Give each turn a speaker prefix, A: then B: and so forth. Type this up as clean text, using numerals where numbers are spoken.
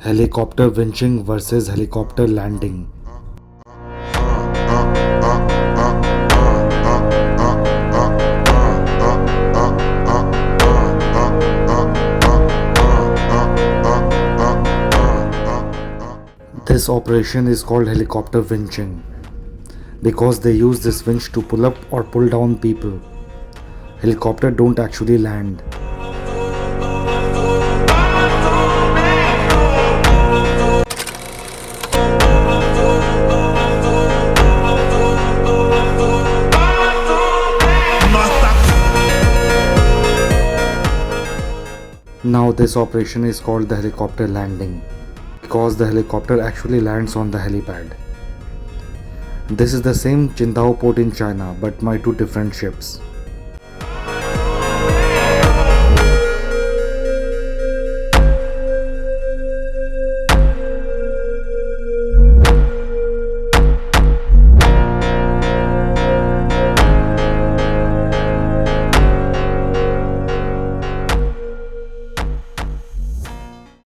A: Helicopter winching versus helicopter landing. This operation is called helicopter winching because they use this winch to pull up or pull down people. Helicopter don't actually land. Now this operation is called the helicopter landing because the helicopter actually lands on the helipad. This is the same Qingdao port in China but by two different ships.